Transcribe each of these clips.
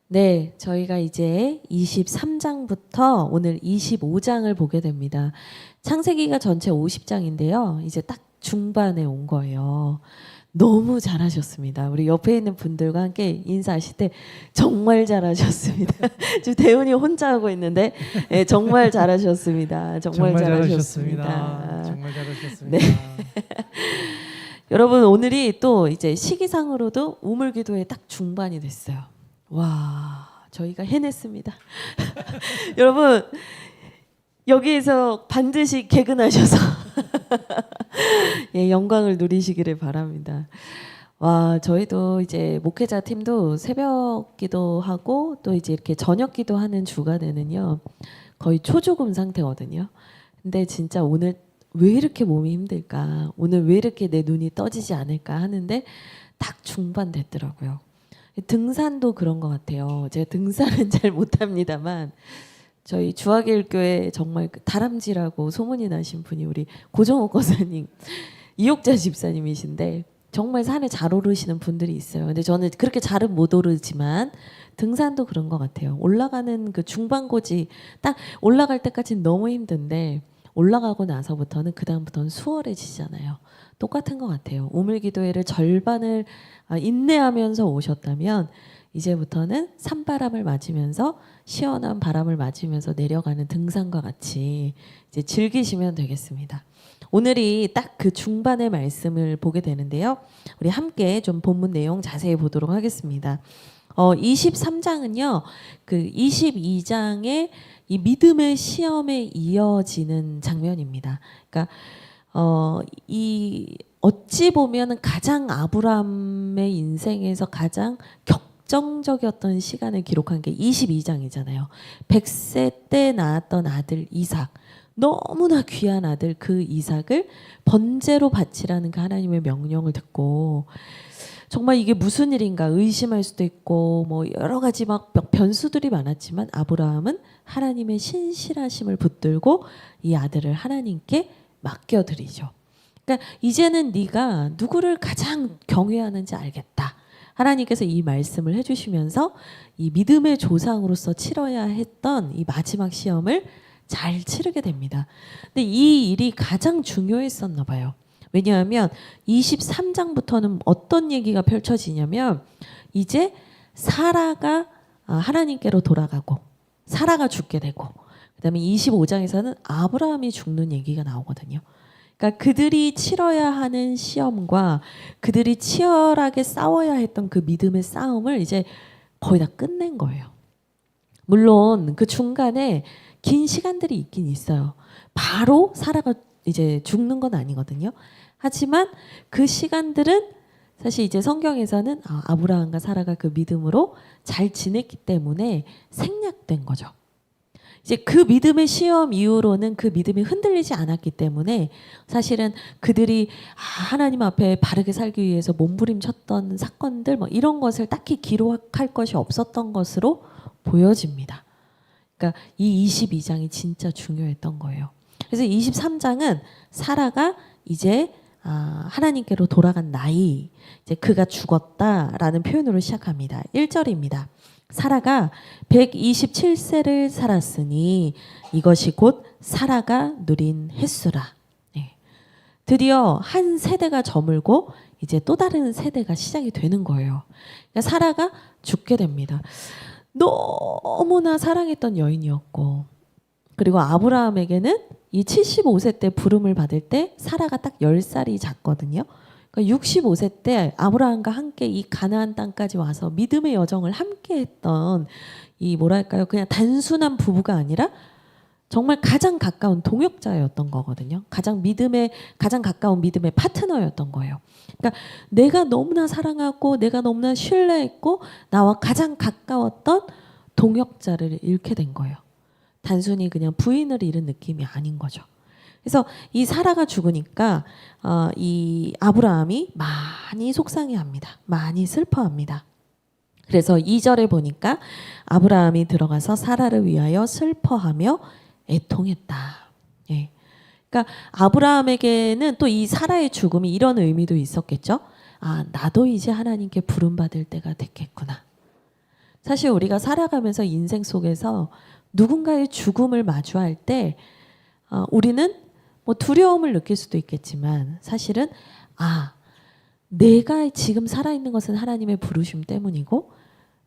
네, 저희가 이제 23장부터 오늘 25장을 보게 됩니다. 창세기가 전체 50장인데요. 이제 딱 중반에 온 거예요. 너무 잘하셨습니다. 우리 옆에 있는 분들과 함께 인사하실 때 정말 잘하셨습니다. 지금 대훈이 혼자 하고 있는데 네, 정말 잘하셨습니다. 정말 잘하셨습니다. 정말 잘하셨습니다. 네. 여러분 오늘이 또 이제 시기상으로도 우물기도의 딱 중반이 됐어요. 와, 저희가 해냈습니다. 여러분 여기에서 반드시 개근하셔서 예, 영광을 누리시기를 바랍니다. 와, 저희도 이제 목회자 팀도 새벽 기도하고 또 이제 이렇게 저녁 기도하는 주간에는요 거의 초조금 상태거든요. 근데 진짜 오늘 왜 이렇게 몸이 힘들까? 오늘 왜 이렇게 내 눈이 떠지지 않을까 하는데 딱 중반 됐더라고요. 등산도 그런 것 같아요. 제가 등산은 잘 못합니다만 저희 주하길교회 정말 다람쥐라고 소문이 나신 분이 우리 고정옥 권사님, 이옥자 집사님이신데 정말 산에 잘 오르시는 분들이 있어요. 근데 저는 그렇게 잘은 못 오르지만 등산도 그런 것 같아요. 올라가는 그 중반고지 딱 올라갈 때까지는 너무 힘든데 올라가고 나서부터는 그 다음부터는 수월해지잖아요. 똑같은 것 같아요. 우물기도회를 절반을 인내하면서 오셨다면 이제부터는 산바람을 맞으면서 시원한 바람을 맞으면서 내려가는 등산과 같이 이제 즐기시면 되겠습니다. 오늘이 딱 그 중반의 말씀을 보게 되는데요. 우리 함께 좀 본문 내용 자세히 보도록 하겠습니다. 23장은요. 그 22장의 이 믿음의 시험에 이어지는 장면입니다. 그러니까 이 어찌 보면 가장 아브라함의 인생에서 가장 격정적이었던 시간을 기록한 게 22장이잖아요. 100세 때 낳았던 아들 이삭, 너무나 귀한 아들 그 이삭을 번제로 바치라는 그 하나님의 명령을 듣고 정말 이게 무슨 일인가 의심할 수도 있고 뭐 여러 가지 막 변수들이 많았지만 아브라함은 하나님의 신실하심을 붙들고 이 아들을 하나님께 맡겨드리죠. 그러니까 이제는 네가 누구를 가장 경외하는지 알겠다. 하나님께서 이 말씀을 해주시면서 이 믿음의 조상으로서 치러야 했던 이 마지막 시험을 잘 치르게 됩니다. 근데 이 일이 가장 중요했었나 봐요. 왜냐하면 23장부터는 어떤 얘기가 펼쳐지냐면 이제 사라가 하나님께로 돌아가고 사라가 죽게 되고 그다음에 25장에서는 아브라함이 죽는 얘기가 나오거든요. 그러니까 그들이 치러야 하는 시험과 그들이 치열하게 싸워야 했던 그 믿음의 싸움을 이제 거의 다 끝낸 거예요. 물론 그 중간에 긴 시간들이 있긴 있어요. 바로 사라가 이제 죽는 건 아니거든요. 하지만 그 시간들은 사실 이제 성경에서는 아브라함과 사라가 그 믿음으로 잘 지냈기 때문에 생략된 거죠. 이제 그 믿음의 시험 이후로는 그 믿음이 흔들리지 않았기 때문에 사실은 그들이 하나님 앞에 바르게 살기 위해서 몸부림쳤던 사건들 뭐 이런 것을 딱히 기록할 것이 없었던 것으로 보여집니다. 그러니까 이 22장이 진짜 중요했던 거예요. 그래서 23장은 사라가 이제 하나님께로 돌아간 나이, 이제 그가 죽었다라는 표현으로 시작합니다. 1절입니다. 사라가 127세를 살았으니 이것이 곧 사라가 누린 횟수라. 네. 드디어 한 세대가 저물고 이제 또 다른 세대가 시작이 되는 거예요. 그러니까 사라가 죽게 됩니다. 너무나 사랑했던 여인이었고 그리고 아브라함에게는 이 75세 때 부름을 받을 때 사라가 딱 10살이 작거든요. 그러니까 65세 때 아브라함과 함께 이 가나안 땅까지 와서 믿음의 여정을 함께 했던 이 뭐랄까요? 그냥 단순한 부부가 아니라 정말 가장 가까운 동역자였던 거거든요. 가장 가까운 믿음의 파트너였던 거예요. 그러니까 내가 너무나 사랑하고 내가 너무나 신뢰했고 나와 가장 가까웠던 동역자를 잃게 된 거예요. 단순히 그냥 부인을 잃은 느낌이 아닌 거죠. 그래서 이 사라가 죽으니까 이 아브라함이 많이 속상해합니다. 많이 슬퍼합니다. 그래서 2절에 보니까 아브라함이 들어가서 사라를 위하여 슬퍼하며 애통했다. 예. 그러니까 아브라함에게는 또 이 사라의 죽음이 이런 의미도 있었겠죠. 나도 이제 하나님께 부름받을 때가 됐겠구나. 사실 우리가 살아가면서 인생 속에서 누군가의 죽음을 마주할 때 우리는 뭐 두려움을 느낄 수도 있겠지만 사실은 내가 지금 살아있는 것은 하나님의 부르심 때문이고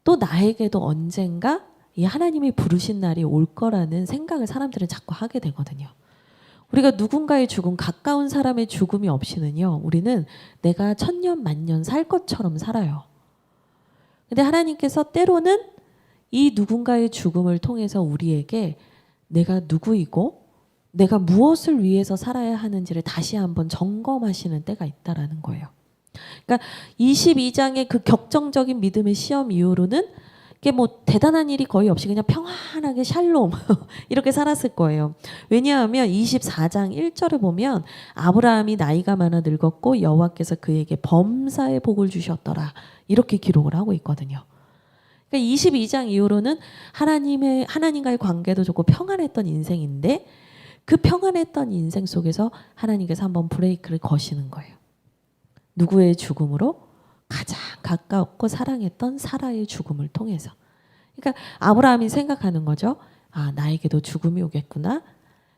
또 나에게도 언젠가 이 하나님이 부르신 날이 올 거라는 생각을 사람들은 자꾸 하게 되거든요. 우리가 누군가의 죽음, 가까운 사람의 죽음이 없이는요, 우리는 내가 천년 만년 살 것처럼 살아요. 근데 하나님께서 때로는 이 누군가의 죽음을 통해서 우리에게 내가 누구이고 내가 무엇을 위해서 살아야 하는지를 다시 한번 점검하시는 때가 있다라는 거예요. 그러니까 22장의 그 격정적인 믿음의 시험 이후로는 이게 뭐 대단한 일이 거의 없이 그냥 평안하게 샬롬 이렇게 살았을 거예요. 왜냐하면 24장 1절을 보면 아브라함이 나이가 많아 늙었고 여호와께서 그에게 범사의 복을 주셨더라. 이렇게 기록을 하고 있거든요. 그러니까 22장 이후로는 하나님과의 관계도 좋고 평안했던 인생인데 그 평안했던 인생 속에서 하나님께서 한번 브레이크를 거시는 거예요. 누구의 죽음으로? 가장 가깝고 사랑했던 사라의 죽음을 통해서. 그러니까 아브라함이 생각하는 거죠. 나에게도 죽음이 오겠구나.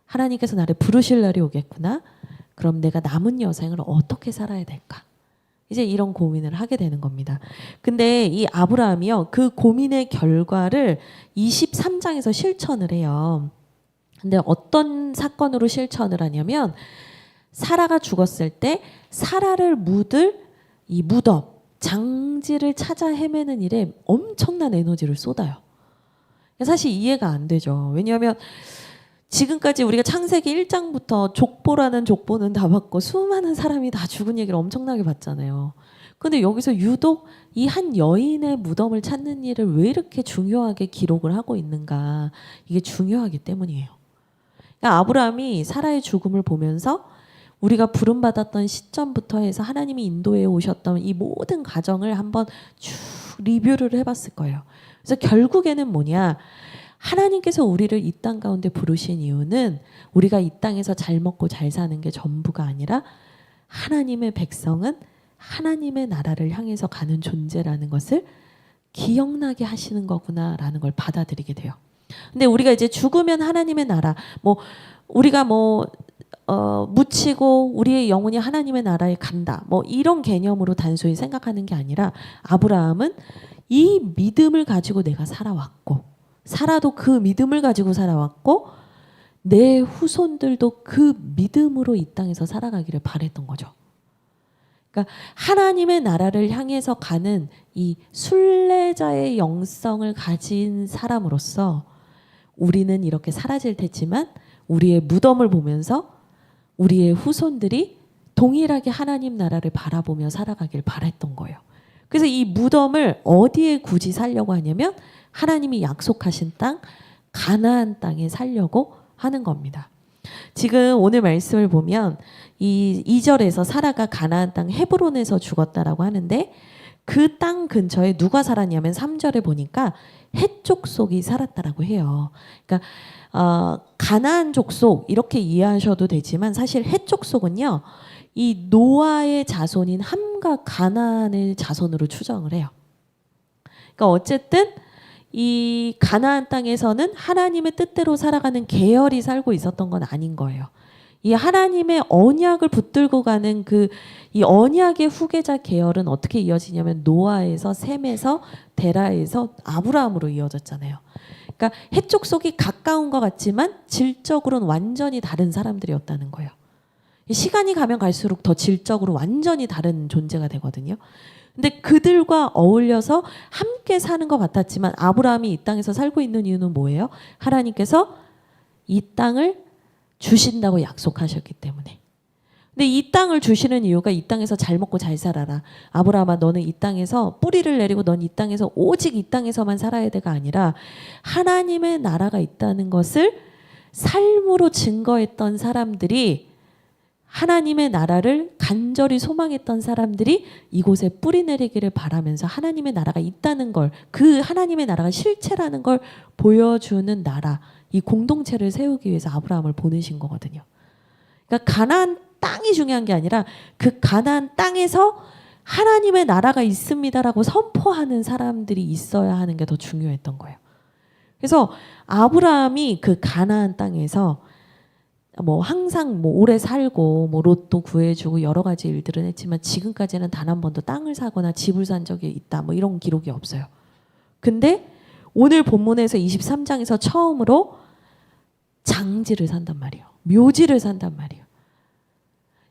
하나님께서 나를 부르실 날이 오겠구나. 그럼 내가 남은 여생을 어떻게 살아야 될까? 이제 이런 고민을 하게 되는 겁니다. 근데 이 아브라함이요, 그 고민의 결과를 23장에서 실천을 해요. 근데 어떤 사건으로 실천을 하냐면 사라가 죽었을 때 사라를 묻을 이 무덤, 장지를 찾아 헤매는 일에 엄청난 에너지를 쏟아요. 사실 이해가 안 되죠. 왜냐하면 지금까지 우리가 창세기 1장부터 족보라는 족보는 다 받고 수많은 사람이 다 죽은 얘기를 엄청나게 봤잖아요. 근데 여기서 유독 이 한 여인의 무덤을 찾는 일을 왜 이렇게 중요하게 기록을 하고 있는가? 이게 중요하기 때문이에요. 그러니까 아브라함이 사라의 죽음을 보면서 우리가 부름받았던 시점부터 해서 하나님이 인도해 오셨던 이 모든 과정을 한번 쭉 리뷰를 해봤을 거예요. 그래서 결국에는 뭐냐? 하나님께서 우리를 이 땅 가운데 부르신 이유는 우리가 이 땅에서 잘 먹고 잘 사는 게 전부가 아니라 하나님의 백성은 하나님의 나라를 향해서 가는 존재라는 것을 기억나게 하시는 거구나라는 걸 받아들이게 돼요. 근데 우리가 이제 죽으면 하나님의 나라, 우리가 묻히고 우리의 영혼이 하나님의 나라에 간다. 이런 개념으로 단순히 생각하는 게 아니라 아브라함은 이 믿음을 가지고 내가 살아왔고 사라도 그 믿음을 가지고 살아왔고 내 후손들도 그 믿음으로 이 땅에서 살아가기를 바랬던 거죠. 그러니까 하나님의 나라를 향해서 가는 이 순례자의 영성을 가진 사람으로서 우리는 이렇게 사라질 테지만 우리의 무덤을 보면서 우리의 후손들이 동일하게 하나님 나라를 바라보며 살아가길 바랬던 거예요. 그래서 이 무덤을 어디에 굳이 살려고 하냐면 하나님이 약속하신 땅 가나안 땅에 살려고 하는 겁니다. 지금 오늘 말씀을 보면 이 2절에서 사라가 가나안 땅 헤브론에서 죽었다라고 하는데 그 땅 근처에 누가 살았냐면 3절에 보니까 헷 족속이 살았다라고 해요. 그러니까 가나안 족속 이렇게 이해하셔도 되지만 사실 헷 족속은요 이 노아의 자손인 함과 가나안의 자손으로 추정을 해요. 그러니까 어쨌든 이 가나안 땅에서는 하나님의 뜻대로 살아가는 계열이 살고 있었던 건 아닌 거예요. 이 하나님의 언약을 붙들고 가는 이 언약의 후계자 계열은 어떻게 이어지냐면 노아에서 셈에서 데라에서 아브라함으로 이어졌잖아요. 그러니까 헷 족속이 가까운 것 같지만 질적으로는 완전히 다른 사람들이었다는 거예요. 시간이 가면 갈수록 더 질적으로 완전히 다른 존재가 되거든요. 근데 그들과 어울려서 함께 사는 것 같았지만 아브라함이 이 땅에서 살고 있는 이유는 뭐예요? 하나님께서 이 땅을 주신다고 약속하셨기 때문에. 근데 이 땅을 주시는 이유가 이 땅에서 잘 먹고 잘 살아라. 아브라함아 너는 이 땅에서 뿌리를 내리고 넌 이 땅에서 오직 이 땅에서만 살아야 돼가 아니라 하나님의 나라가 있다는 것을 삶으로 증거했던 사람들이 하나님의 나라를 간절히 소망했던 사람들이 이곳에 뿌리 내리기를 바라면서 하나님의 나라가 있다는 걸, 그 하나님의 나라가 실체라는 걸 보여주는 나라, 이 공동체를 세우기 위해서 아브라함을 보내신 거거든요. 그러니까 가나안 땅이 중요한 게 아니라 그 가나안 땅에서 하나님의 나라가 있습니다라고 선포하는 사람들이 있어야 하는 게 더 중요했던 거예요. 그래서 아브라함이 그 가나안 땅에서 뭐 항상 뭐 오래 살고 뭐 로또 구해주고 여러 가지 일들은 했지만 지금까지는 단 한 번도 땅을 사거나 집을 산 적이 있다 뭐 이런 기록이 없어요. 근데 오늘 본문에서 23장에서 처음으로 장지를 산단 말이에요. 묘지를 산단 말이에요.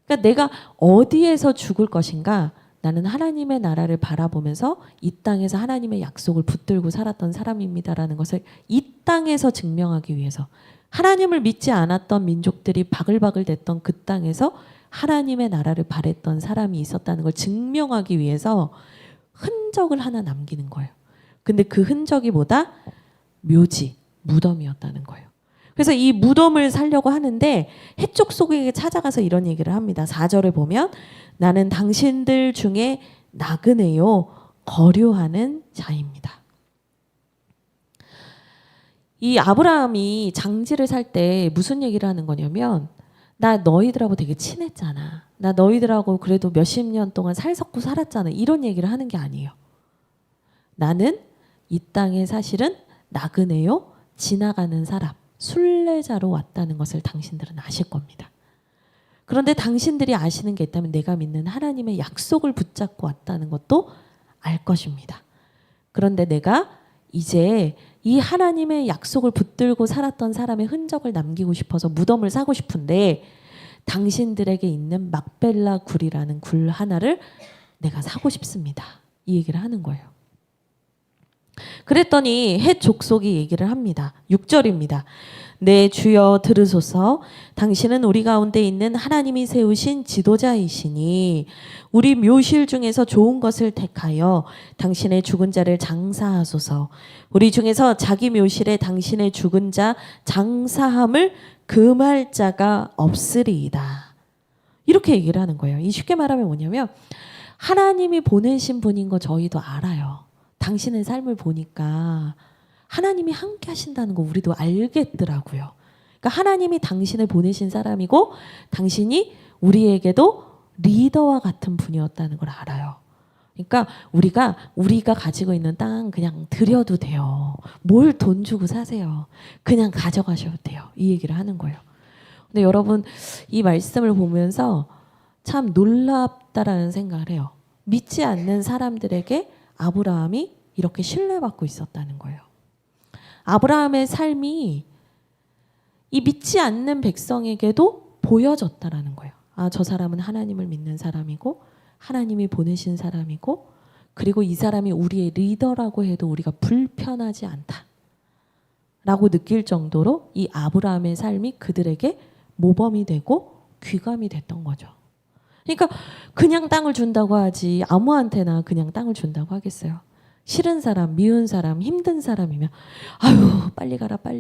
그러니까 내가 어디에서 죽을 것인가? 나는 하나님의 나라를 바라보면서 이 땅에서 하나님의 약속을 붙들고 살았던 사람입니다라는 것을 이 땅에서 증명하기 위해서, 하나님을 믿지 않았던 민족들이 바글바글 됐던 그 땅에서 하나님의 나라를 바랬던 사람이 있었다는 걸 증명하기 위해서 흔적을 하나 남기는 거예요. 근데 그 흔적이 뭐다? 묘지, 무덤이었다는 거예요. 그래서 이 무덤을 살려고 하는데 해쪽 속에게 찾아가서 이런 얘기를 합니다. 4절을 보면 나는 당신들 중에 나그네요 거류하는 자입니다. 이 아브라함이 장지를 살 때 무슨 얘기를 하는 거냐면, 나 너희들하고 되게 친했잖아. 나 너희들하고 그래도 몇십 년 동안 살섞고 살았잖아. 이런 얘기를 하는 게 아니에요. 나는 이 땅에 사실은 나그네요 지나가는 사람, 순례자로 왔다는 것을 당신들은 아실 겁니다. 그런데 당신들이 아시는 게 있다면 내가 믿는 하나님의 약속을 붙잡고 왔다는 것도 알 것입니다. 그런데 내가 이제 이 하나님의 약속을 붙들고 살았던 사람의 흔적을 남기고 싶어서 무덤을 사고 싶은데 당신들에게 있는 막벨라 굴이라는 굴 하나를 내가 사고 싶습니다. 이 얘기를 하는 거예요. 그랬더니 헷 족속이 얘기를 합니다. 6절입니다. 네, 주여 들으소서. 당신은 우리 가운데 있는 하나님이 세우신 지도자이시니 우리 묘실 중에서 좋은 것을 택하여 당신의 죽은 자를 장사하소서. 우리 중에서 자기 묘실에 당신의 죽은 자 장사함을 금할 자가 없으리이다. 이렇게 얘기를 하는 거예요. 이 쉽게 말하면 뭐냐면, 하나님이 보내신 분인 거 저희도 알아요. 당신의 삶을 보니까 하나님이 함께 하신다는 거 우리도 알겠더라고요. 그러니까 하나님이 당신을 보내신 사람이고 당신이 우리에게도 리더와 같은 분이었다는 걸 알아요. 그러니까 우리가 가지고 있는 땅 그냥 드려도 돼요. 뭘 돈 주고 사세요. 그냥 가져가셔도 돼요. 이 얘기를 하는 거예요. 근데 여러분, 이 말씀을 보면서 참 놀랍다라는 생각을 해요. 믿지 않는 사람들에게 아브라함이 이렇게 신뢰받고 있었다는 거예요. 아브라함의 삶이 이 믿지 않는 백성에게도 보여졌다라는 거예요. 아, 저 사람은 하나님을 믿는 사람이고 하나님이 보내신 사람이고, 그리고 이 사람이 우리의 리더라고 해도 우리가 불편하지 않다라고 느낄 정도로 이 아브라함의 삶이 그들에게 모범이 되고 귀감이 됐던 거죠. 그러니까 그냥 땅을 준다고 하지 아무한테나 그냥 땅을 준다고 하겠어요. 싫은 사람, 미운 사람, 힘든 사람이면 아유 빨리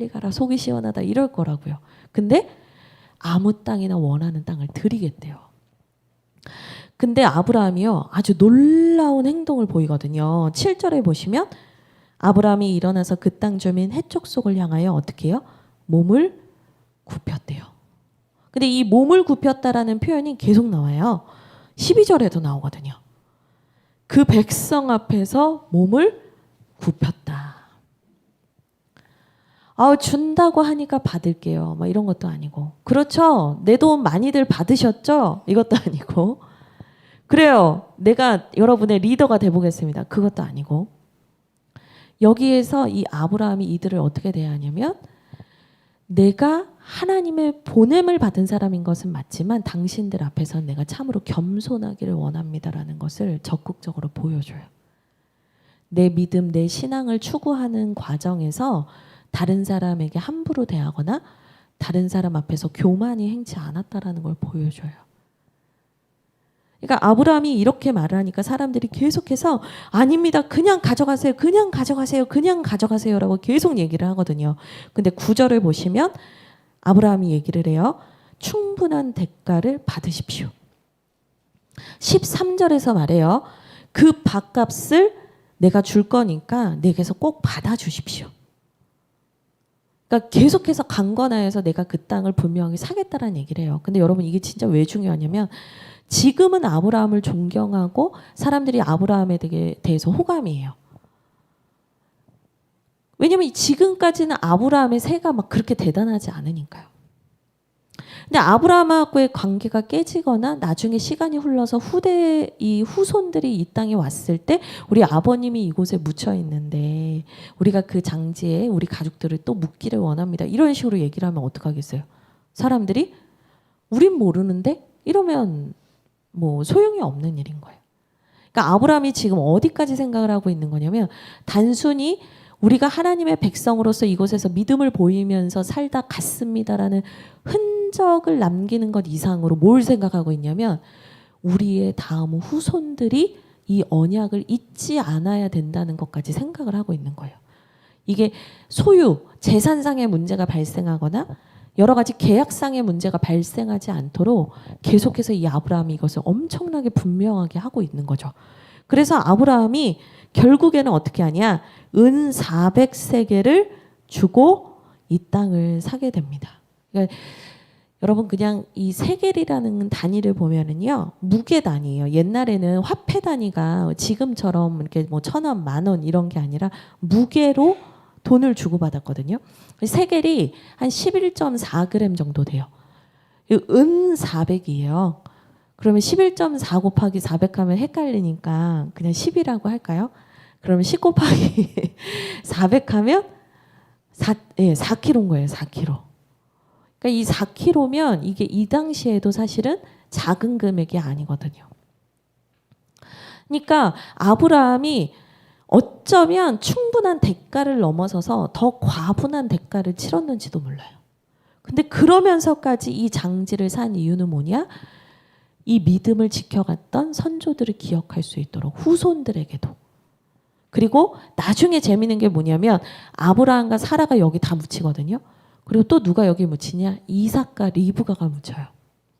가라 속이 시원하다 이럴 거라고요. 근데 아무 땅이나 원하는 땅을 드리겠대요. 근데 아브라함이요 아주 놀라운 행동을 보이거든요. 7절에 보시면 아브라함이 일어나서 그 땅 주민 해쪽 속을 향하여 어떻게 해요? 몸을 굽혔대요. 근데 이 몸을 굽혔다라는 표현이 계속 나와요. 12절에도 나오거든요. 그 백성 앞에서 몸을 굽혔다. 준다고 하니까 받을게요. 뭐 이런 것도 아니고. 그렇죠. 내 돈 많이들 받으셨죠? 이것도 아니고. 그래요. 내가 여러분의 리더가 돼보겠습니다. 그것도 아니고. 여기에서 이 아브라함이 이들을 어떻게 대하냐면, 내가 하나님의 보냄을 받은 사람인 것은 맞지만 당신들 앞에서 내가 참으로 겸손하기를 원합니다라는 것을 적극적으로 보여줘요. 내 믿음, 내 신앙을 추구하는 과정에서 다른 사람에게 함부로 대하거나 다른 사람 앞에서 교만이 행치 않았다라는 걸 보여줘요. 그러니까 아브라함이 이렇게 말을 하니까 사람들이 계속해서 아닙니다. 그냥 가져가세요. 그냥 가져가세요. 그냥 가져가세요라고 계속 얘기를 하거든요. 근데 9절을 보시면 아브라함이 얘기를 해요. 충분한 대가를 받으십시오. 13절에서 말해요. 그 밥값을 내가 줄 거니까 내게서 꼭 받아주십시오. 그러니까 계속해서 강권하여서 내가 그 땅을 분명히 사겠다라는 얘기를 해요. 근데 여러분 이게 진짜 왜 중요하냐면 지금은 아브라함을 존경하고 사람들이 아브라함에 대해서 호감이에요. 왜냐면 지금까지는 아브라함의 세가 막 그렇게 대단하지 않으니까요. 근데 아브라함하고의 관계가 깨지거나 나중에 시간이 흘러서 이 후손들이 이 땅에 왔을 때 우리 아버님이 이곳에 묻혀 있는데 우리가 그 장지에 우리 가족들을 또 묻기를 원합니다. 이런 식으로 얘기를 하면 어떡하겠어요? 사람들이 우린 모르는데 이러면 뭐 소용이 없는 일인 거예요. 그러니까 아브라함이 지금 어디까지 생각을 하고 있는 거냐면 단순히 우리가 하나님의 백성으로서 이곳에서 믿음을 보이면서 살다 갔습니다라는 흔적을 남기는 것 이상으로 뭘 생각하고 있냐면 우리의 다음 후손들이 이 언약을 잊지 않아야 된다는 것까지 생각을 하고 있는 거예요. 이게 소유, 재산상의 문제가 발생하거나 여러 가지 계약상의 문제가 발생하지 않도록 계속해서 이 아브라함이 이것을 엄청나게 분명하게 하고 있는 거죠. 그래서 아브라함이 결국에는 어떻게 하냐? 은 400세겔을 주고 이 땅을 사게 됩니다. 그러니까 여러분 그냥 이 세겔이라는 단위를 보면은요 무게 단위예요. 옛날에는 화폐 단위가 지금처럼 이렇게 뭐 1,000원, 10,000원 이런 게 아니라 무게로 돈을 주고받았거든요. 세겔이 한 11.4g 정도 돼요. 은 400이에요. 그러면 11.4 곱하기 400 하면 헷갈리니까 그냥 10이라고 할까요? 그러면 10 곱하기 400 하면 4kg인 거예요. 4kg. 그러니까 이 4kg면 이게 이 당시에도 사실은 작은 금액이 아니거든요. 그러니까 아브라함이 어쩌면 충분한 대가를 넘어서서 더 과분한 대가를 치렀는지도 몰라요. 근데 그러면서까지 이 장지를 산 이유는 뭐냐? 이 믿음을 지켜갔던 선조들을 기억할 수 있도록 후손들에게도. 그리고 나중에 재밌는 게 뭐냐면 아브라함과 사라가 여기 다 묻히거든요. 그리고 또 누가 여기 묻히냐? 이삭과 리브가가 묻혀요.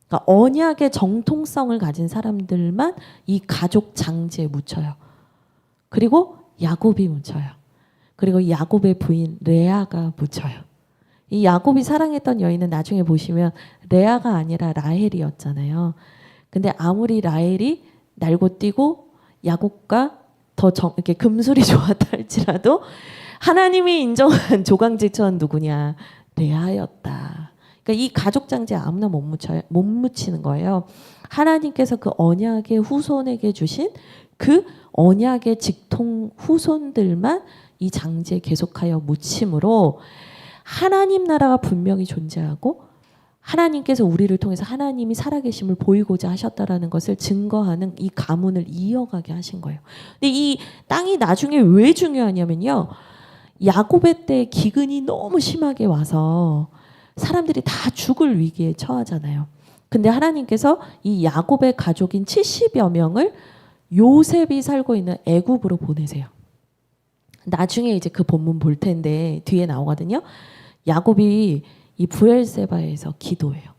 그러니까 언약의 정통성을 가진 사람들만 이 가족 장지에 묻혀요. 그리고 야곱이 묻혀요. 그리고 야곱의 부인 레아가 묻혀요. 이 야곱이 사랑했던 여인은 나중에 보시면 레아가 아니라 라헬이었잖아요. 근데 아무리 라헬이 날고 뛰고 야곱과 더 이렇게 금술이 좋았다 할지라도 하나님이 인정한 조강지처는 누구냐? 레아였다. 그러니까 이 가족 장지에 아무나 못 묻히는 거예요. 하나님께서 그 언약의 후손에게 주신 그 언약의 직통 후손들만 이 장지에 계속하여 묻힘으로 하나님 나라가 분명히 존재하고 하나님께서 우리를 통해서 하나님이 살아계심을 보이고자 하셨다라는 것을 증거하는 이 가문을 이어가게 하신 거예요. 근데 이 땅이 나중에 왜 중요하냐면요. 야곱의 때 기근이 너무 심하게 와서 사람들이 다 죽을 위기에 처하잖아요. 근데 하나님께서 이 야곱의 가족인 70여 명을 요셉이 살고 있는 애굽으로 보내세요. 나중에 이제 그 본문 볼 텐데 뒤에 나오거든요. 야곱이 이 브엘세바에서 기도해요.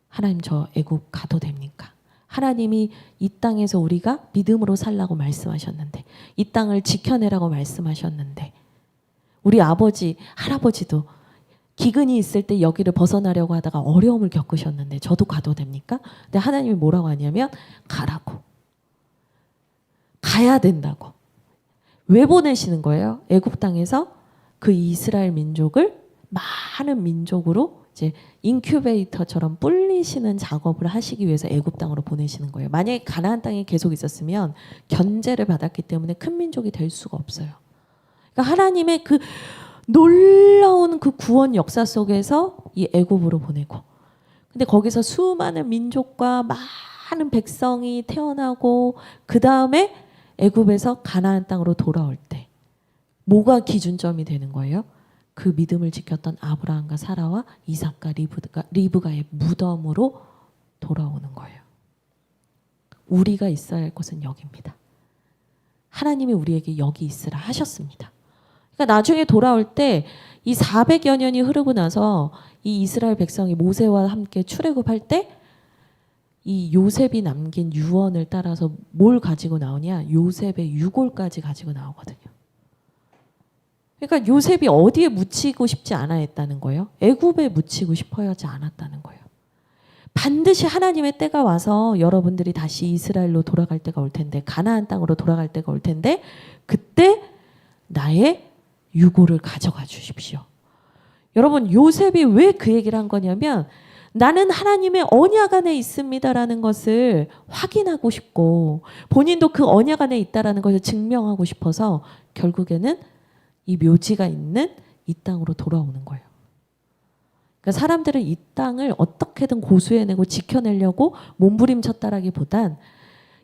하나님 저 애굽 가도 됩니까? 하나님이 이 땅에서 우리가 믿음으로 살라고 말씀하셨는데 이 땅을 지켜내라고 말씀하셨는데 우리 아버지 할아버지도 기근이 있을 때 여기를 벗어나려고 하다가 어려움을 겪으셨는데 저도 가도 됩니까? 근데 하나님이 뭐라고 하냐면 가라고. 가야 된다고. 왜 보내시는 거예요? 애굽 땅에서 그 이스라엘 민족을 많은 민족으로 이제 인큐베이터처럼 불리시는 작업을 하시기 위해서 애굽 땅으로 보내시는 거예요. 만약에 가나안 땅에 계속 있었으면 견제를 받았기 때문에 큰 민족이 될 수가 없어요. 그러니까 하나님의 그 놀라운 그 구원 역사 속에서 이 애굽으로 보내고, 근데 거기서 수많은 민족과 많은 백성이 태어나고 그 다음에 애굽에서 가나안 땅으로 돌아올 때 뭐가 기준점이 되는 거예요? 그 믿음을 지켰던 아브라함과 사라와 이삭과 리브가의 무덤으로 돌아오는 거예요. 우리가 있어야 할 곳은 여기입니다. 하나님이 우리에게 여기 있으라 하셨습니다. 그러니까 나중에 돌아올 때 이 400여 년이 흐르고 나서 이 이스라엘 백성이 모세와 함께 출애굽할 때 이 요셉이 남긴 유언을 따라서 뭘 가지고 나오냐? 요셉의 유골까지 가지고 나오거든요. 그러니까 요셉이 어디에 묻히고 싶지 않아 했다는 거예요. 애굽에 묻히고 싶어 하지 않았다는 거예요. 반드시 하나님의 때가 와서 여러분들이 다시 이스라엘로 돌아갈 때가 올 텐데, 가나안 땅으로 돌아갈 때가 올 텐데, 그때 나의 유고를 가져가 주십시오. 여러분, 요셉이 왜 그 얘기를 한 거냐면, 나는 하나님의 언약 안에 있습니다라는 것을 확인하고 싶고, 본인도 그 언약 안에 있다라는 것을 증명하고 싶어서 결국에는 이 묘지가 있는 이 땅으로 돌아오는 거예요. 그러니까 사람들은 이 땅을 어떻게든 고수해내고 지켜내려고 몸부림쳤다라기보단,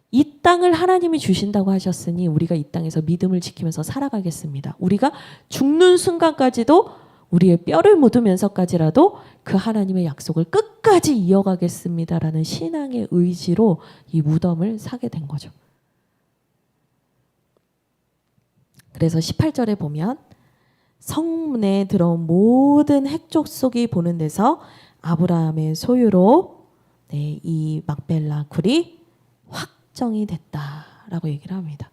이 땅을 하나님이 주신다고 하셨으니 우리가 이 땅에서 믿음을 지키면서 살아가겠습니다. 우리가 죽는 순간까지도 우리의 뼈를 묻으면서까지라도 그 하나님의 약속을 끝까지 이어가겠습니다라는 신앙의 의지로 이 무덤을 사게 된 거죠. 그래서 18절에 보면 성문에 들어온 모든 핵족속이 보는 데서 아브라함의 소유로 이 막벨라 굴이 확정이 됐다라고 얘기를 합니다.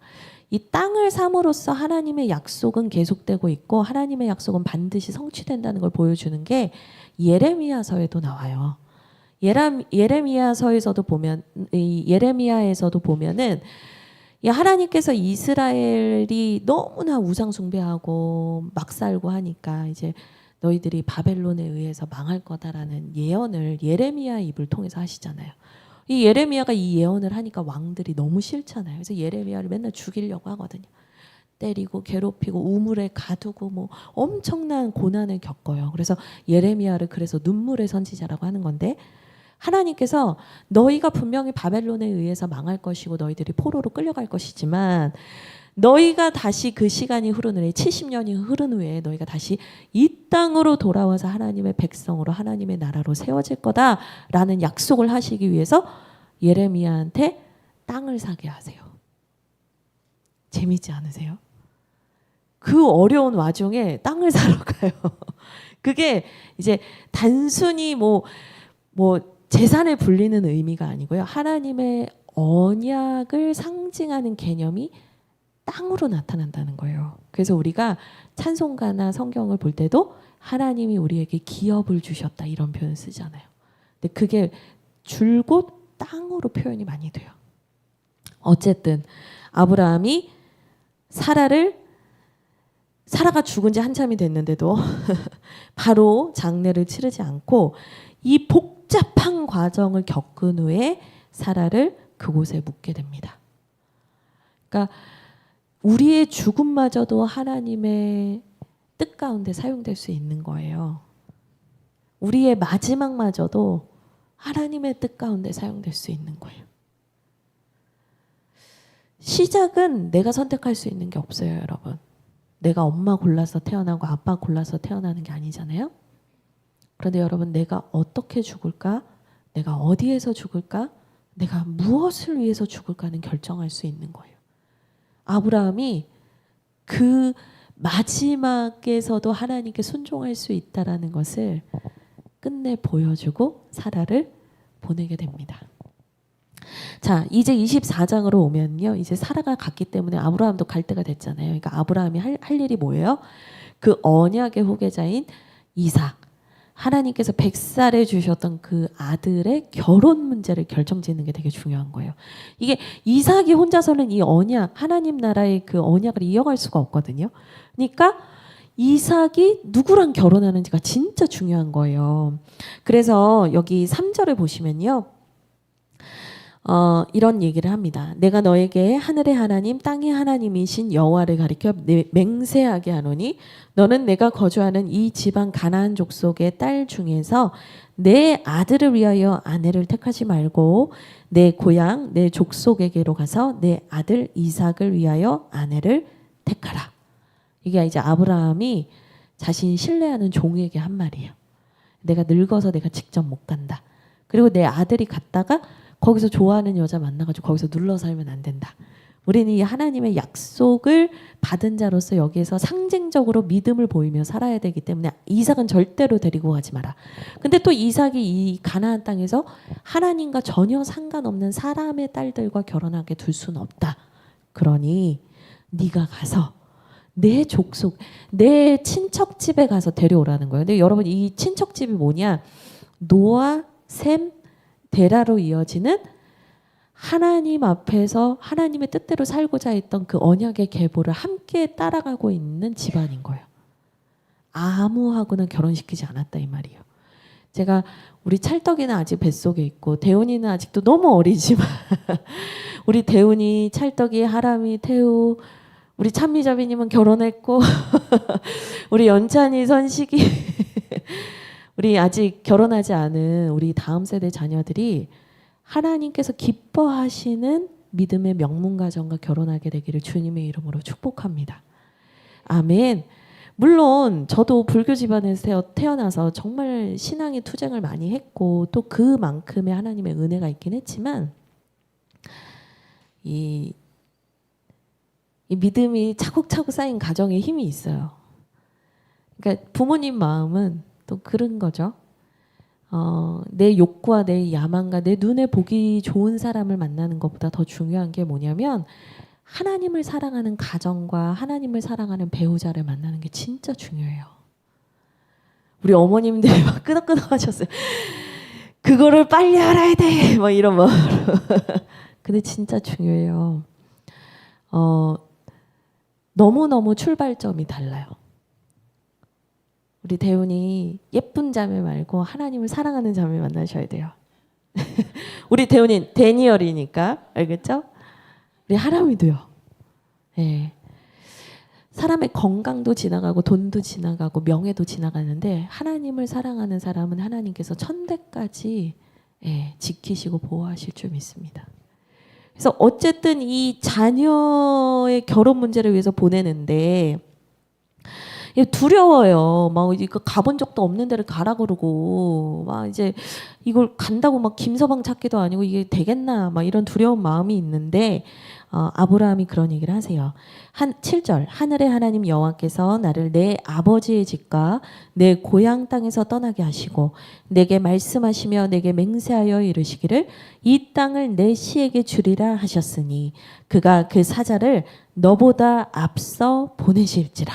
이 땅을 삼으로써 하나님의 약속은 계속되고 있고 하나님의 약속은 반드시 성취된다는 걸 보여주는 게 예레미야서에도 나와요. 예레미야서에서도 보면, 예레미야에서도 보면은 하나님께서 이스라엘이 너무나 우상 숭배하고 막 살고 하니까 이제 너희들이 바벨론에 의해서 망할 거다라는 예언을 예레미야 입을 통해서 하시잖아요. 이 예레미야가 이 예언을 하니까 왕들이 너무 싫잖아요. 그래서 예레미야를 맨날 죽이려고 하거든요. 때리고 괴롭히고 우물에 가두고 뭐 엄청난 고난을 겪어요. 그래서 예레미야를 그래서 눈물의 선지자라고 하는 건데, 하나님께서 너희가 분명히 바벨론에 의해서 망할 것이고 너희들이 포로로 끌려갈 것이지만 너희가 다시 그 시간이 흐른 후에 70년이 흐른 후에 너희가 다시 이 땅으로 돌아와서 하나님의 백성으로 하나님의 나라로 세워질 거다라는 약속을 하시기 위해서 예레미야한테 땅을 사게 하세요. 재밌지 않으세요? 그 어려운 와중에 땅을 사러 가요. 그게 이제 단순히 뭐 재산을 불리는 의미가 아니고요. 하나님의 언약을 상징하는 개념이 땅으로 나타난다는 거예요. 그래서 우리가 찬송가나 성경을 볼 때도 하나님이 우리에게 기업을 주셨다 이런 표현을 쓰잖아요. 근데 그게 줄곧 땅으로 표현이 많이 돼요. 어쨌든 아브라함이 사라가 죽은 지 한참이 됐는데도 바로 장례를 치르지 않고 이 복잡한 과정을 겪은 후에 사라를 그곳에 묻게 됩니다. 그러니까 우리의 죽음마저도 하나님의 뜻 가운데 사용될 수 있는 거예요. 우리의 마지막마저도 하나님의 뜻 가운데 사용될 수 있는 거예요. 시작은 내가 선택할 수 있는 게 없어요, 여러분. 내가 엄마 골라서 태어나고 아빠 골라서 태어나는 게 아니잖아요. 그런데 여러분, 내가 어떻게 죽을까? 내가 어디에서 죽을까? 내가 무엇을 위해서 죽을까는 결정할 수 있는 거예요. 아브라함이 그 마지막에서도 하나님께 순종할 수 있다라는 것을 끝내 보여주고 사라를 보내게 됩니다. 자, 이제 24장으로 오면요. 이제 사라가 갔기 때문에 아브라함도 갈 때가 됐잖아요. 그러니까 아브라함이 할 일이 뭐예요? 그 언약의 후계자인 이삭, 하나님께서 100살에 주셨던 그 아들의 결혼 문제를 결정짓는 게 되게 중요한 거예요. 이게 이삭이 혼자서는 이 언약, 하나님 나라의 그 언약을 이어갈 수가 없거든요. 그러니까 이삭이 누구랑 결혼하는지가 진짜 중요한 거예요. 그래서 여기 3절을 보시면요. 이런 얘기를 합니다. 내가 너에게 하늘의 하나님 땅의 하나님이신 여호와를 가리켜 맹세하게 하노니 너는 내가 거주하는 이 지방 가나안 족속의 딸 중에서 내 아들을 위하여 아내를 택하지 말고 내 고향 내 족속에게로 가서 내 아들 이삭을 위하여 아내를 택하라. 이게 이제 아브라함이 자신이 신뢰하는 종에게 한 말이에요. 내가 늙어서 내가 직접 못 간다. 그리고 내 아들이 갔다가 거기서 좋아하는 여자 만나가지고 거기서 눌러 살면 안 된다. 우리는 이 하나님의 약속을 받은 자로서 여기에서 상징적으로 믿음을 보이며 살아야 되기 때문에 이삭은 절대로 데리고 가지 마라. 근데 또 이삭이 이 가나안 땅에서 하나님과 전혀 상관없는 사람의 딸들과 결혼하게 둘 수는 없다. 그러니 네가 가서 내 족속, 내 친척 집에 가서 데려오라는 거예요. 근데 여러분 이 친척 집이 뭐냐? 노아, 셈, 데라로 이어지는 하나님 앞에서 하나님의 뜻대로 살고자 했던 그 언약의 계보를 함께 따라가고 있는 집안인 거예요. 아무하고는 결혼시키지 않았다 이 말이에요. 제가 우리 찰떡이는 아직 뱃속에 있고 대훈이는 아직도 너무 어리지만 우리 대훈이, 찰떡이, 하람이, 태우, 우리 찬미자비님은 결혼했고 우리 연찬이, 선식이 우리 아직 결혼하지 않은 우리 다음 세대 자녀들이 하나님께서 기뻐하시는 믿음의 명문가정과 결혼하게 되기를 주님의 이름으로 축복합니다. 아멘. 물론 저도 불교 집안에서 태어나서 정말 신앙의 투쟁을 많이 했고 또 그만큼의 하나님의 은혜가 있긴 했지만 이 믿음이 차곡차곡 쌓인 가정에 힘이 있어요. 그러니까 부모님 마음은 또 그런 거죠. 내 욕구와 내 야망과 내 눈에 보기 좋은 사람을 만나는 것보다 더 중요한 게 뭐냐면 하나님을 사랑하는 가정과 하나님을 사랑하는 배우자를 만나는 게 진짜 중요해요. 우리 어머님들이 막 끄덕끄덕 하셨어요. 그거를 빨리 알아야 돼! 막 이런 마음으로. 근데 진짜 중요해요. 너무너무 출발점이 달라요. 우리 대훈이 예쁜 자매 말고 하나님을 사랑하는 자매 만나셔야 돼요. 우리 대훈이 데니얼이니까 알겠죠? 우리 하람이도요. 네. 사람의 건강도 지나가고 돈도 지나가고 명예도 지나가는데 하나님을 사랑하는 사람은 하나님께서 천대까지 지키시고 보호하실 줄 믿습니다. 그래서 어쨌든 이 자녀의 결혼 문제를 위해서 보내는데 두려워요. 막 이거 가본 적도 없는 데를 가라 그러고 막 이제 이걸 간다고 막 김서방 찾기도 아니고 이게 되겠나 막 이런 두려운 마음이 있는데 아브라함이 그런 얘기를 하세요. 7절 하늘의 하나님 여호와께서 나를 내 아버지의 집과 내 고향 땅에서 떠나게 하시고 내게 말씀하시며 내게 맹세하여 이르시기를 이 땅을 내 씨에게 주리라 하셨으니 그가 그 사자를 너보다 앞서 보내실지라.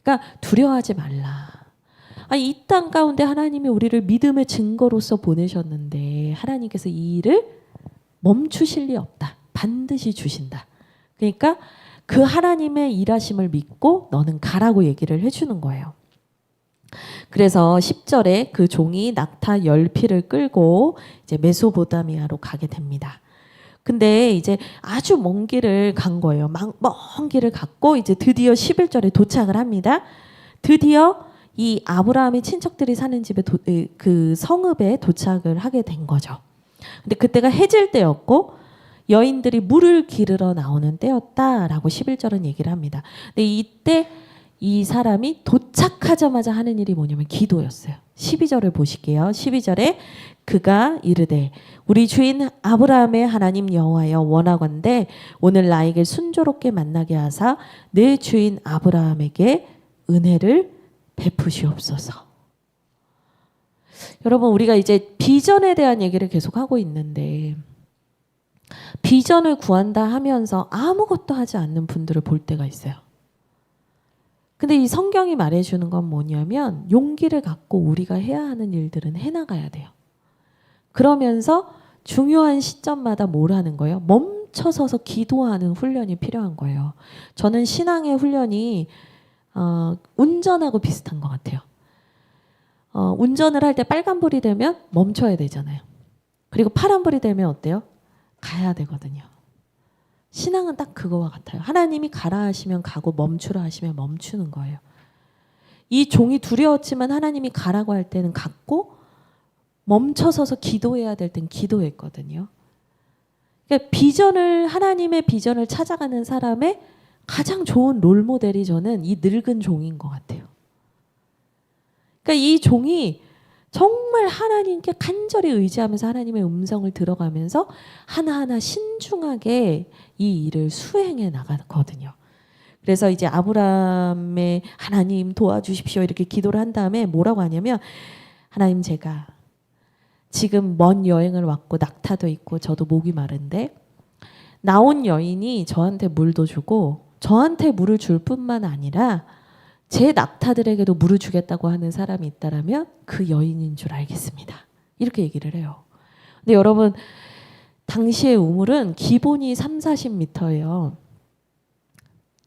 그러니까 두려워하지 말라. 아니, 이 땅 가운데 하나님이 우리를 믿음의 증거로서 보내셨는데 하나님께서 이 일을 멈추실 리 없다. 반드시 주신다. 그러니까 그 하나님의 일하심을 믿고 너는 가라고 얘기를 해주는 거예요. 그래서 10절에 그 종이 낙타 10피를 끌고 이제 메소포타미아로 가게 됩니다. 근데 이제 아주 먼 길을 간 거예요. 먼 길을 갔고 이제 드디어 11절에 도착을 합니다. 드디어 이 아브라함의 친척들이 사는 집에 그 성읍에 도착을 하게 된 거죠. 근데 그때가 해질 때였고 여인들이 물을 기르러 나오는 때였다라고 11절은 얘기를 합니다. 근데 이때 이 사람이 도착하자마자 하는 일이 뭐냐면 기도였어요. 12절을 보실게요. 12절에 그가 이르되 우리 주인 아브라함의 하나님 여호와여 원하건대 오늘 나에게 순조롭게 만나게 하사 내 주인 아브라함에게 은혜를 베푸시옵소서. 여러분 우리가 이제 비전에 대한 얘기를 계속 하고 있는데 비전을 구한다 하면서 아무것도 하지 않는 분들을 볼 때가 있어요. 근데 이 성경이 말해주는 건 뭐냐면 용기를 갖고 우리가 해야 하는 일들은 해나가야 돼요. 그러면서 중요한 시점마다 뭘 하는 거예요? 멈춰서서 기도하는 훈련이 필요한 거예요. 저는 신앙의 훈련이 운전하고 비슷한 것 같아요. 운전을 할 때 빨간불이 되면 멈춰야 되잖아요. 그리고 파란불이 되면 어때요? 가야 되거든요. 신앙은 딱 그거와 같아요. 하나님이 가라 하시면 가고 멈추라 하시면 멈추는 거예요. 이 종이 두려웠지만 하나님이 가라고 할 때는 갔고 멈춰서서 기도해야 될 땐 기도했거든요. 그러니까 하나님의 비전을 찾아가는 사람의 가장 좋은 롤모델이 저는 이 늙은 종인 것 같아요. 그러니까 이 종이 정말 하나님께 간절히 의지하면서 하나님의 음성을 들어가면서 하나하나 신중하게 이 일을 수행해 나가거든요. 그래서 이제 아브라함의 하나님 도와주십시오 이렇게 기도를 한 다음에 뭐라고 하냐면 하나님 제가 지금 먼 여행을 왔고 낙타도 있고 저도 목이 마른데 나온 여인이 저한테 물도 주고 저한테 물을 줄 뿐만 아니라 제 낙타들에게도 물을 주겠다고 하는 사람이 있다라면 그 여인인 줄 알겠습니다. 이렇게 얘기를 해요. 근데 여러분 당시의 우물은 기본이 3-40m예요.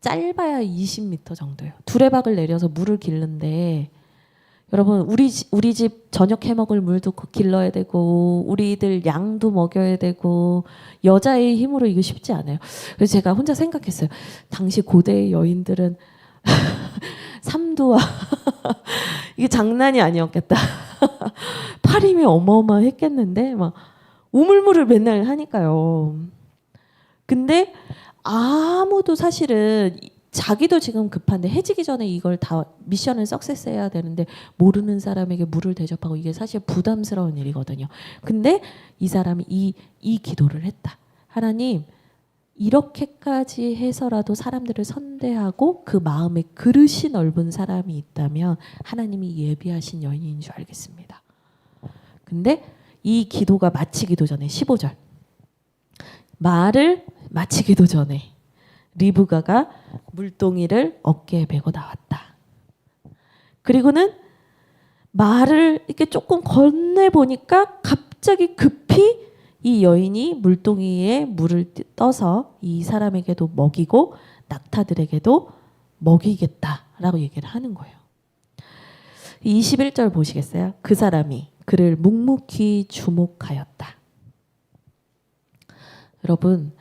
짧아야 20m 정도예요. 두레박을 내려서 물을 길는데 여러분 우리 집 저녁 해먹을 물도 길러야 되고 우리들 양도 먹여야 되고 여자의 힘으로 이거 쉽지 않아요. 그래서 제가 혼자 생각했어요. 당시 고대의 여인들은 삼두와 이게 장난이 아니었겠다. 팔힘이 어마어마했겠는데 막 우물물을 맨날 하니까요. 근데 아무도 사실은 자기도 지금 급한데 해지기 전에 이걸 다 미션을 석세스해야 되는데 모르는 사람에게 물을 대접하고 이게 사실 부담스러운 일이거든요. 근데 이 사람이 이 기도를 했다. 하나님 이렇게까지 해서라도 사람들을 선대하고 그 마음에 그릇이 넓은 사람이 있다면 하나님이 예비하신 여인인 줄 알겠습니다. 근데 이 기도가 마치기도 전에 15절 말을 마치기도 전에 리브가가 물동이를 어깨에 메고 나왔다. 그리고는 말을 이렇게 조금 건네보니까 갑자기 급히 이 여인이 물동이에 물을 떠서 이 사람에게도 먹이고 낙타들에게도 먹이겠다라고 얘기를 하는 거예요. 21절 보시겠어요? 그 사람이 그를 묵묵히 주목하였다. 여러분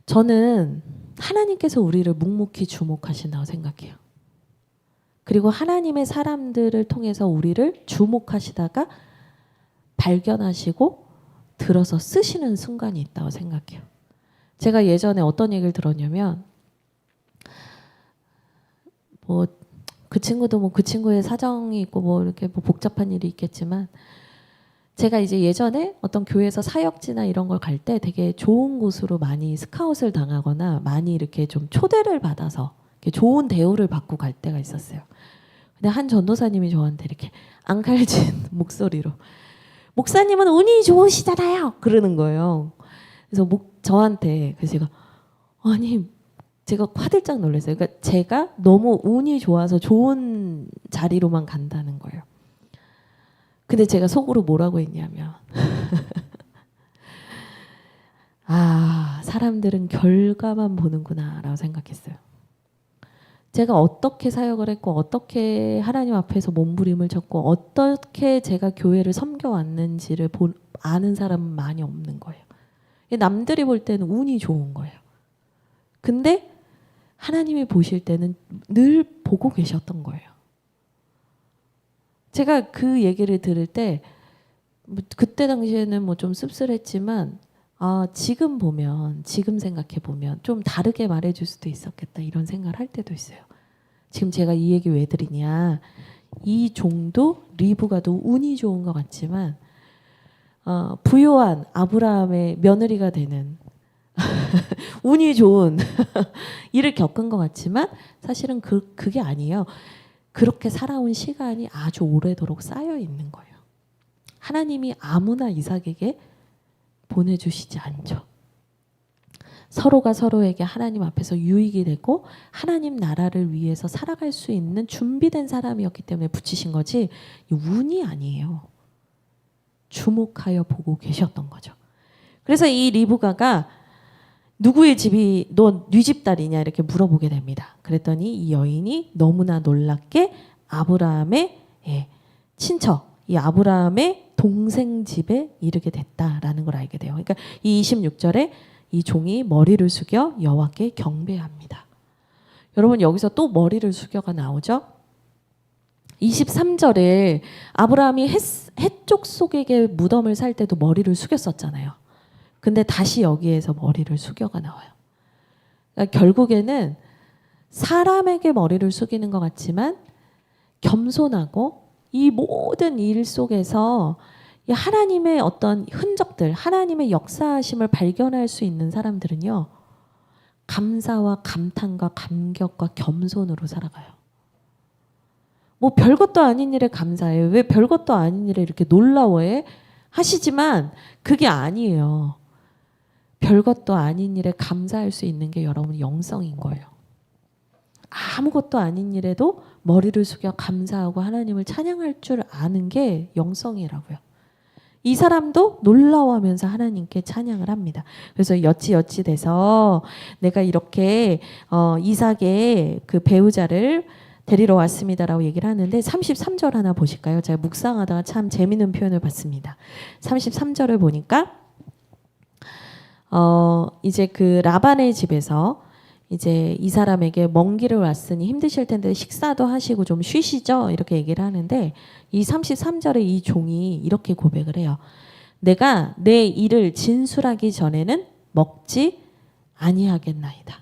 저는 하나님께서 우리를 묵묵히 주목하신다고 생각해요. 그리고 하나님의 사람들을 통해서 우리를 주목하시다가 발견하시고 들어서 쓰시는 순간이 있다고 생각해요. 제가 예전에 어떤 얘기를 들었냐면 뭐 그 친구도 뭐 그 친구의 사정이 있고 뭐 이렇게 뭐 복잡한 일이 있겠지만 제가 이제 예전에 어떤 교회에서 사역지나 이런 걸 갈 때 되게 좋은 곳으로 많이 스카웃을 당하거나 많이 이렇게 좀 초대를 받아서 이렇게 좋은 대우를 받고 갈 때가 있었어요. 근데 한 전도사님이 저한테 이렇게 앙칼진 목소리로 목사님은 운이 좋으시잖아요. 그러는 거예요. 그래서 저한테 그래서 제가 화들짝 놀랐어요. 그러니까 제가 너무 운이 좋아서 좋은 자리로만 간다는 거예요. 근데 제가 속으로 뭐라고 했냐면 사람들은 결과만 보는구나 라고 생각했어요. 제가 어떻게 사역을 했고 어떻게 하나님 앞에서 몸부림을 쳤고 어떻게 제가 교회를 섬겨왔는지를 아는 사람은 많이 없는 거예요. 남들이 볼 때는 운이 좋은 거예요. 근데 하나님이 보실 때는 늘 보고 계셨던 거예요. 제가 그 얘기를 들을 때 그때 당시에는 뭐 좀 씁쓸했지만 지금 생각해 보면 좀 다르게 말해줄 수도 있었겠다 이런 생각을 할 때도 있어요. 지금 제가 이 얘기 왜 드리냐? 이 종도 리브가도 운이 좋은 것 같지만 부요한 아브라함의 며느리가 되는 운이 좋은 일을 겪은 것 같지만 사실은 그게 아니에요. 그렇게 살아온 시간이 아주 오래도록 쌓여 있는 거예요. 하나님이 아무나 이삭에게 보내주시지 않죠. 서로가 서로에게 하나님 앞에서 유익이 되고 하나님 나라를 위해서 살아갈 수 있는 준비된 사람이었기 때문에 붙이신 거지 운이 아니에요. 주목하여 보고 계셨던 거죠. 그래서 이 리브가가 누구의 집이 너 네 집 딸이냐 이렇게 물어보게 됩니다. 그랬더니 이 여인이 너무나 놀랍게 아브라함의 친척, 이 아브라함의 동생 집에 이르게 됐다라는 걸 알게 돼요. 그러니까 이 26절에 이 종이 머리를 숙여 여호와께 경배합니다. 여러분 여기서 또 머리를 숙여가 나오죠. 23절에 아브라함이 해쪽 속에게 무덤을 살 때도 머리를 숙였었잖아요. 근데 다시 여기에서 머리를 숙여가 나와요. 그러니까 결국에는 사람에게 머리를 숙이는 것 같지만 겸손하고 이 모든 일 속에서 하나님의 어떤 흔적들, 하나님의 역사하심을 발견할 수 있는 사람들은요. 감사와 감탄과 감격과 겸손으로 살아가요. 뭐 별것도 아닌 일에 감사해요. 왜 별것도 아닌 일에 이렇게 놀라워해? 하시지만 그게 아니에요. 별것도 아닌 일에 감사할 수 있는 게 여러분 영성인 거예요. 아무것도 아닌 일에도 머리를 숙여 감사하고 하나님을 찬양할 줄 아는 게 영성이라고요. 이 사람도 놀라워하면서 하나님께 찬양을 합니다. 그래서 여찌 돼서 내가 이렇게 이삭의 그 배우자를 데리러 왔습니다라고 얘기를 하는데 33절 하나 보실까요? 제가 묵상하다가 참 재미있는 표현을 봤습니다. 33절을 보니까 이제 그 라반의 집에서 이제 이 사람에게 먼 길을 왔으니 힘드실 텐데 식사도 하시고 좀 쉬시죠? 이렇게 얘기를 하는데 이 33절에 이 종이 이렇게 고백을 해요. 내가 내 일을 진술하기 전에는 먹지 아니하겠나이다.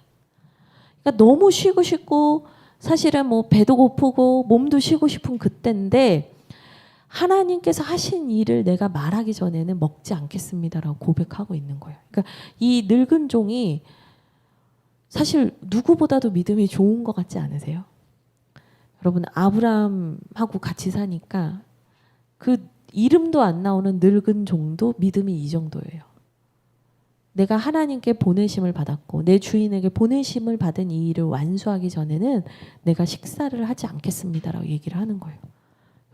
그러니까 너무 쉬고 싶고 사실은 뭐 배도 고프고 몸도 쉬고 싶은 그때인데 하나님께서 하신 일을 내가 말하기 전에는 먹지 않겠습니다라고 고백하고 있는 거예요. 그러니까 이 늙은 종이 사실 누구보다도 믿음이 좋은 것 같지 않으세요? 여러분 아브라함하고 같이 사니까 그 이름도 안 나오는 늙은 종도 믿음이 이 정도예요. 내가 하나님께 보내심을 받았고 내 주인에게 보내심을 받은 이 일을 완수하기 전에는 내가 식사를 하지 않겠습니다라고 얘기를 하는 거예요.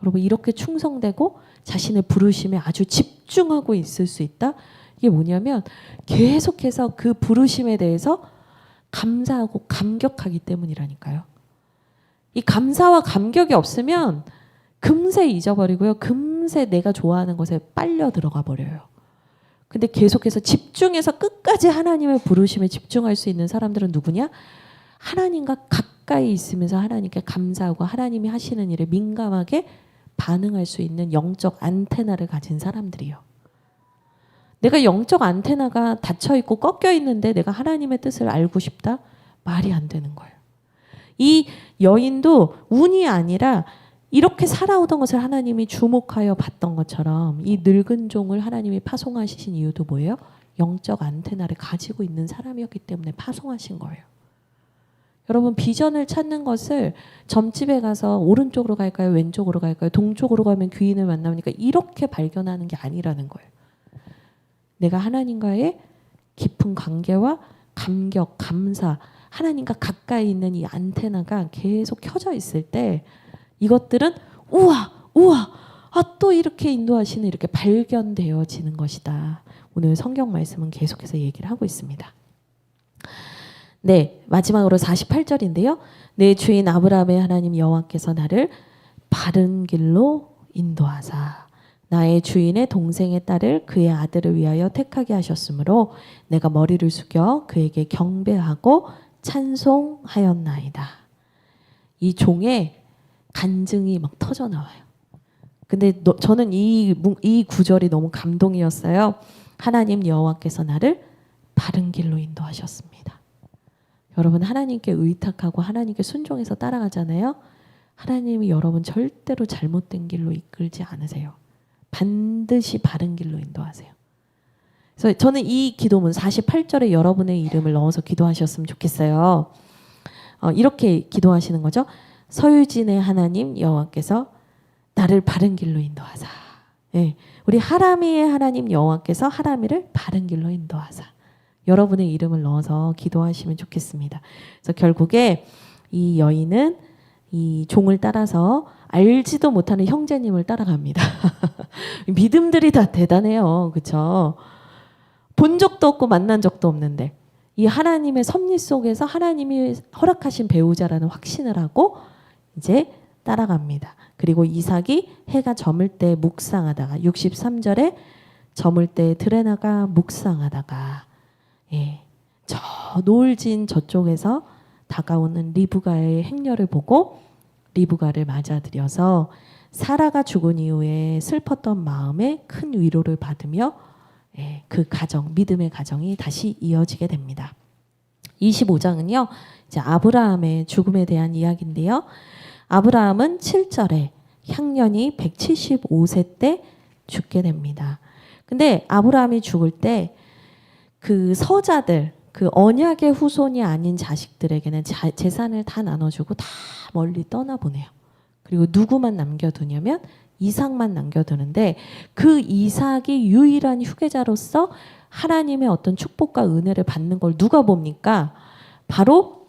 여러분 이렇게 충성되고 자신의 부르심에 아주 집중하고 있을 수 있다? 이게 뭐냐면 계속해서 그 부르심에 대해서 감사하고 감격하기 때문이라니까요. 이 감사와 감격이 없으면 금세 잊어버리고요. 금세 내가 좋아하는 것에 빨려 들어가 버려요. 근데 계속해서 집중해서 끝까지 하나님의 부르심에 집중할 수 있는 사람들은 누구냐? 하나님과 가까이 있으면서 하나님께 감사하고 하나님이 하시는 일에 민감하게 반응할 수 있는 영적 안테나를 가진 사람들이요. 내가 영적 안테나가 닫혀있고 꺾여있는데 내가 하나님의 뜻을 알고 싶다? 말이 안 되는 거예요. 이 여인도 운이 아니라 이렇게 살아오던 것을 하나님이 주목하여 봤던 것처럼 이 늙은 종을 하나님이 파송하신 이유도 뭐예요? 영적 안테나를 가지고 있는 사람이었기 때문에 파송하신 거예요. 여러분 비전을 찾는 것을 점집에 가서 오른쪽으로 갈까요? 왼쪽으로 갈까요? 동쪽으로 가면 귀인을 만나니까 이렇게 발견하는 게 아니라는 거예요. 내가 하나님과의 깊은 관계와 감격, 감사, 하나님과 가까이 있는 이 안테나가 계속 켜져 있을 때 이것들은 우와 또 이렇게 인도하시는 이렇게 발견되어지는 것이다. 오늘 성경 말씀은 계속해서 얘기를 하고 있습니다. 네, 마지막으로 48절인데요. 내 주인 아브라함의 하나님 여호와께서 나를 바른 길로 인도하사 나의 주인의 동생의 딸을 그의 아들을 위하여 택하게 하셨으므로 내가 머리를 숙여 그에게 경배하고 찬송하였나이다. 이 종의 간증이 막 터져 나와요. 근데 저는 이 구절이 너무 감동이었어요. 하나님 여호와께서 나를 바른 길로 인도하셨습니다. 여러분 하나님께 의탁하고 하나님께 순종해서 따라가잖아요. 하나님이 여러분 절대로 잘못된 길로 이끌지 않으세요. 반드시 바른 길로 인도하세요. 그래서 저는 이 기도문 48절에 여러분의 이름을 넣어서 기도하셨으면 좋겠어요. 이렇게 기도하시는 거죠. 서유진의 하나님 여호와께서 나를 바른 길로 인도하사. 네, 우리 하람이의 하나님 여호와께서 하람이를 바른 길로 인도하사. 여러분의 이름을 넣어서 기도하시면 좋겠습니다. 그래서 결국에 이 여인은 이 종을 따라서 알지도 못하는 형제님을 따라갑니다. 믿음들이 다 대단해요. 그렇죠? 본 적도 없고 만난 적도 없는데 이 하나님의 섭리 속에서 하나님이 허락하신 배우자라는 확신을 하고 이제 따라갑니다. 그리고 이삭이 해가 저물 때 묵상하다가 63절에 저물 때 들에 나가 묵상하다가 저 노을진 저쪽에서 다가오는 리브가의 행렬을 보고 리브가를 맞아들여서 사라가 죽은 이후에 슬펐던 마음에 큰 위로를 받으며 그 가정, 믿음의 가정이 다시 이어지게 됩니다. 25장은요. 이제 아브라함의 죽음에 대한 이야기인데요. 아브라함은 7절에 향년이 175세 때 죽게 됩니다. 근데 아브라함이 죽을 때 그 서자들, 그 언약의 후손이 아닌 자식들에게는 재산을 다 나눠주고 다 멀리 떠나보내요. 그리고 누구만 남겨두냐면 이삭만 남겨두는데 그 이삭이 유일한 후계자로서 하나님의 어떤 축복과 은혜를 받는 걸 누가 봅니까? 바로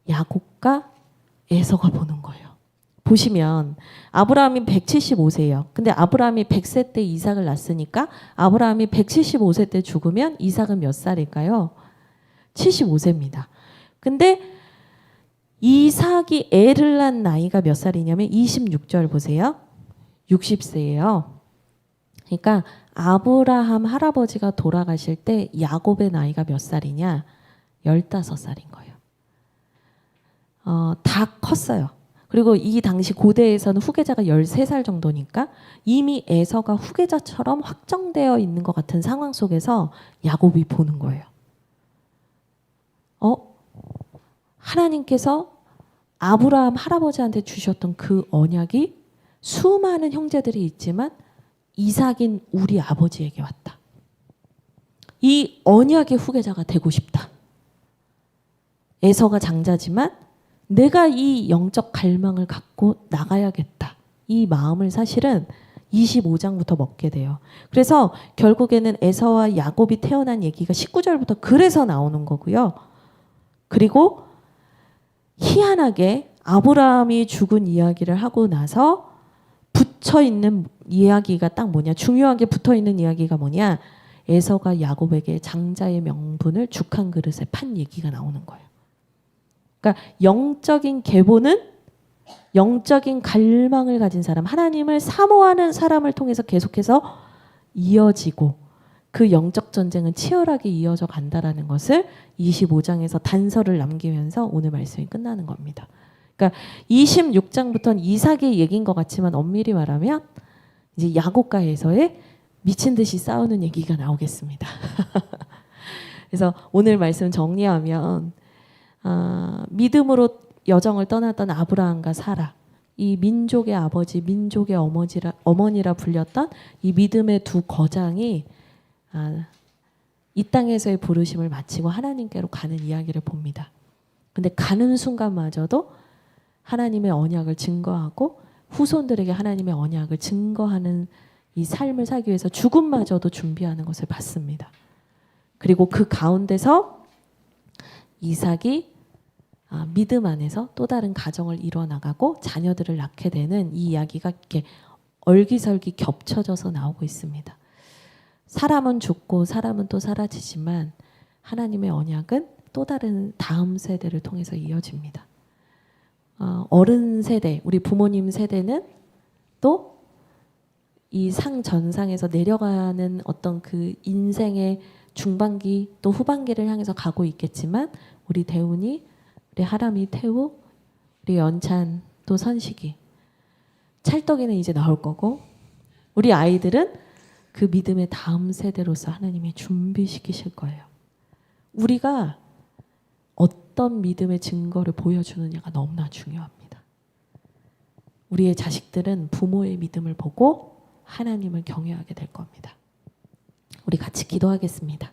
야곱과 에서가 보는 거예요. 보시면 아브라함이 175세예요. 근데 아브라함이 100세 때 이삭을 낳았으니까 아브라함이 175세 때 죽으면 이삭은 몇 살일까요? 75세입니다. 근데 이삭이 애를 낳은 나이가 몇 살이냐면 26절 보세요. 60세예요. 그러니까 아브라함 할아버지가 돌아가실 때 야곱의 나이가 몇 살이냐? 15살인 거예요. 다 컸어요. 그리고 이 당시 고대에서는 후계자가 13살 정도니까 이미 에서가 후계자처럼 확정되어 있는 것 같은 상황 속에서 야곱이 보는 거예요. 하나님께서 아브라함 할아버지한테 주셨던 그 언약이 수많은 형제들이 있지만 이삭인 우리 아버지에게 왔다. 이 언약의 후계자가 되고 싶다. 에서가 장자지만 내가 이 영적 갈망을 갖고 나가야겠다. 이 마음을 사실은 25장부터 먹게 돼요. 그래서 결국에는 에서와 야곱이 태어난 얘기가 19절부터 그래서 나오는 거고요. 그리고 희한하게 아브라함이 죽은 이야기를 하고 나서 붙어 있는 이야기가 딱 뭐냐? 중요하게 붙어 있는 이야기가 뭐냐? 에서가 야곱에게 장자의 명분을 죽 한 그릇에 판 얘기가 나오는 거예요. 그러니까 영적인 계보는 영적인 갈망을 가진 사람, 하나님을 사모하는 사람을 통해서 계속해서 이어지고 그 영적 전쟁은 치열하게 이어져 간다라는 것을 25장에서 단서를 남기면서 오늘 말씀이 끝나는 겁니다. 그러니까 26장부터는 이삭의 얘기인 것 같지만 엄밀히 말하면 이제 야곱과 에서의 미친 듯이 싸우는 얘기가 나오겠습니다. 그래서 오늘 말씀 정리하면 믿음으로 여정을 떠났던 아브라함과 사라, 이 민족의 아버지, 민족의 어머니라 불렸던 이 믿음의 두 거장이 이 땅에서의 부르심을 마치고 하나님께로 가는 이야기를 봅니다. 근데 가는 순간마저도 하나님의 언약을 증거하고 후손들에게 하나님의 언약을 증거하는 이 삶을 살기 위해서 죽음마저도 준비하는 것을 봤습니다. 그리고 그 가운데서 이삭이 믿음 안에서 또 다른 가정을 이뤄나가고 자녀들을 낳게 되는 이 이야기가 이렇게 얼기설기 겹쳐져서 나오고 있습니다. 사람은 죽고 사람은 또 사라지지만 하나님의 언약은 또 다른 다음 세대를 통해서 이어집니다. 어른 세대, 우리 부모님 세대는 또 이 상전상에서 내려가는 어떤 그 인생의 중반기 또 후반기를 향해서 가고 있겠지만 우리 대운이, 우리 하람이, 태우, 우리 연찬, 또 선식이, 찰떡이는 이제 나올 거고 우리 아이들은 그 믿음의 다음 세대로서 하나님이 준비시키실 거예요. 우리가 어떤 믿음의 증거를 보여주느냐가 너무나 중요합니다. 우리의 자식들은 부모의 믿음을 보고 하나님을 경외하게 될 겁니다. 우리 같이 기도하겠습니다.